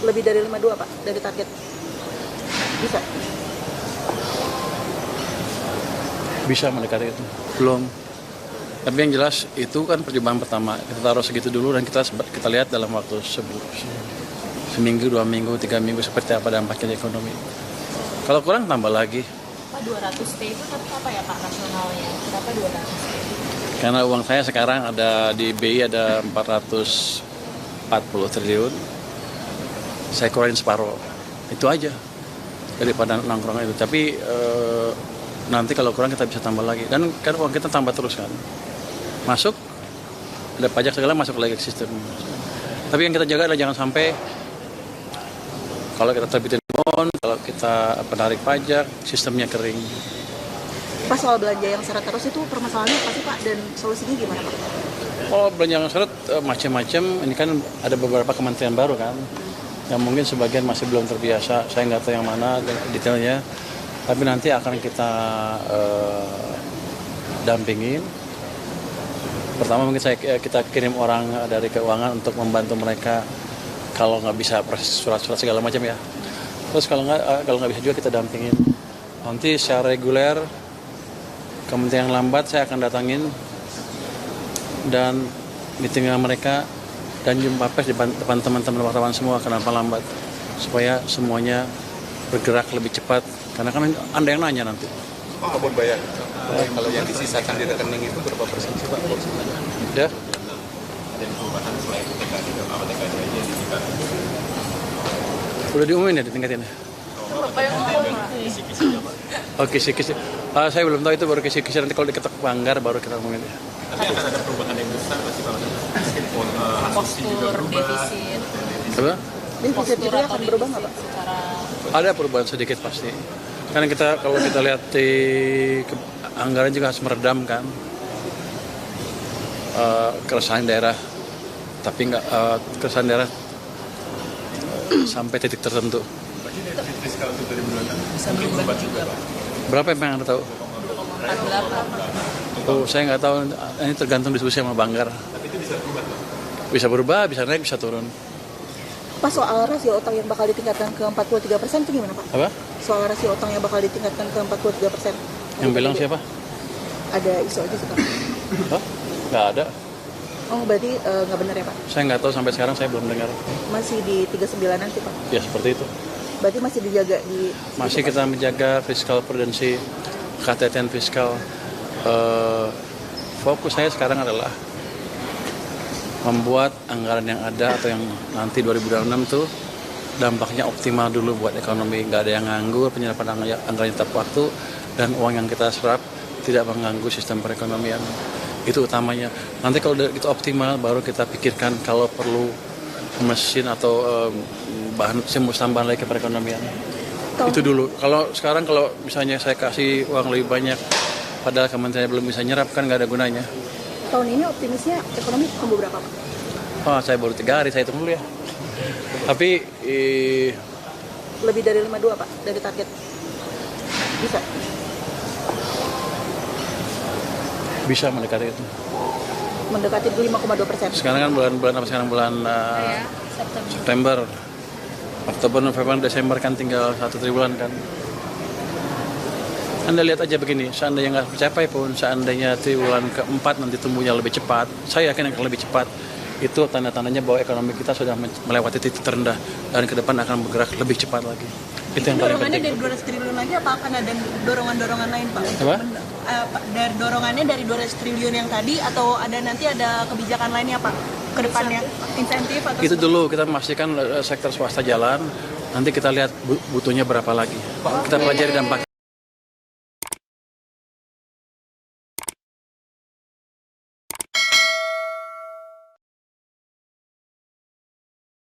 Lebih dari 52 Pak, dari target. Bisa? Bisa mendekati itu. Belum. Tapi yang jelas itu kan percobaan pertama. Kita taruh segitu dulu dan kita lihat dalam waktu seminggu, 2 minggu, 3 minggu seperti apa dampaknya di ekonomi. Kalau kurang tambah lagi. Pak 200 T itu apa ya Pak nasionalnya? Kenapa 200 T? Karena uang saya sekarang ada di BI ada 440 triliun. Saya kurangin separuh. Itu aja daripada nongkrong itu. Tapi nanti kalau kurang kita bisa tambah lagi. Dan kan uang kita tambah terus kan. Masuk, ada pajak segala masuk lagi ke sistem. Tapi yang kita jaga adalah jangan sampai kalau kita terbitin bond, kalau kita menarik pajak, sistemnya kering. Pas soal belanja yang seret terus itu permasalahannya apa sih Pak? Dan solusinya gimana Pak? Kalau belanja yang seret macam-macam, ini kan ada beberapa kementerian baru kan, yang mungkin sebagian masih belum terbiasa. Saya nggak tahu yang mana detailnya, tapi nanti akan kita dampingin. Pertama mungkin kita kirim orang dari keuangan untuk membantu mereka kalau nggak bisa proses surat-surat segala macam ya. Terus kalau nggak bisa juga kita dampingin. Nanti secara reguler kementerian yang lambat saya akan datangin dan meeting dengan mereka dan jumpa pers di depan teman-teman wartawan semua kenapa lambat supaya semuanya bergerak lebih cepat karena kan Anda yang nanya nanti. Pak, kebun bayar. Kalau yang disisakan di rekening itu berapa persen sih Pak? Ya. Ada perubahan selain TKD apa TKD aja di tingkat. Udah diumumin ya ditingkatin ya? Bapak yang ngomong Pak. Oh kisi-kisi. Saya belum tahu itu baru kisi-kisi nanti kalau diketok Banggar baru kita ngomongin ya. Tapi akan ada perubahan yang besar pasti Pak. Asumsi juga Postur, berubah. defisit. Apa? Defisit itu akan berubah nggak Pak? Secara Ada perubahan sedikit pasti. Karena kalau kita lihat di anggaran juga harus meredam kan keresahan daerah, tapi nggak keresahan daerah sampai titik tertentu. Fiskal untuk 2026 bisa berubah juga Pak. Berapa yang Anda tahu? 48. Oh, saya nggak tahu. Ini tergantung diskusi sama Banggar. Tapi itu bisa berubah Pak. Bisa berubah, bisa naik, bisa turun. Pas soal rasio utang yang bakal ditingkatkan ke 43% itu gimana Pak? Apa? Soal rasio utang yang bakal ditingkatkan ke 43%. Yang bilang siapa? Ada isu aja sih Pak. Oh, nggak ada. Oh berarti nggak benar ya Pak? Saya nggak tahu sampai sekarang saya belum dengar. Masih di 39 nanti Pak? Ya seperti itu. Berarti masih dijaga di... Masih kita menjaga fiskal prudensi, kehati-hatian fiskal. Fokus saya sekarang adalah membuat anggaran yang ada atau yang nanti 2026 itu dampaknya optimal dulu buat ekonomi. Nggak ada yang nganggur, penyerapan anggaran tetap waktu, dan uang yang kita serap tidak mengganggu sistem perekonomian. Itu utamanya. Nanti kalau itu optimal, baru kita pikirkan kalau perlu mesin atau bahan stimulus tambahan lagi ke perekonomian. Itu dulu. Kalau sekarang kalau misalnya saya kasih uang lebih banyak, padahal kementerian belum bisa nyerap, kan nggak ada gunanya. Tahun ini optimisnya ekonomi tumbuh berapa Pak? Oh, saya baru 3 hari, saya hitung dulu ya. Tapi Lebih dari 52 Pak, dari target. Bisa? bisa mendekati itu. Mendekati 5,2%. Sekarang kan bulan apa sekarang bulan September, Oktober, November, Desember kan tinggal 1 triwulan kan. Anda lihat aja begini, seandainya nggak mencapai pun, seandainya triwulan keempat nanti tumbuhnya lebih cepat, saya yakin akan lebih cepat. Itu tanda-tandanya bahwa ekonomi kita sudah melewati titik terendah dan ke depan akan bergerak lebih cepat lagi. Itu yang paling Dorongannya penting. dari 200 triliun lagi apa akan ada dorongan-dorongan lain Pak? Apa? Dari dorongannya dari 200 triliun yang tadi atau nanti ada kebijakan lainnya Pak ke depannya? Insentif atau Itu dulu kita memastikan sektor swasta jalan, nanti kita lihat butuhnya berapa lagi. Kita pelajari dampaknya.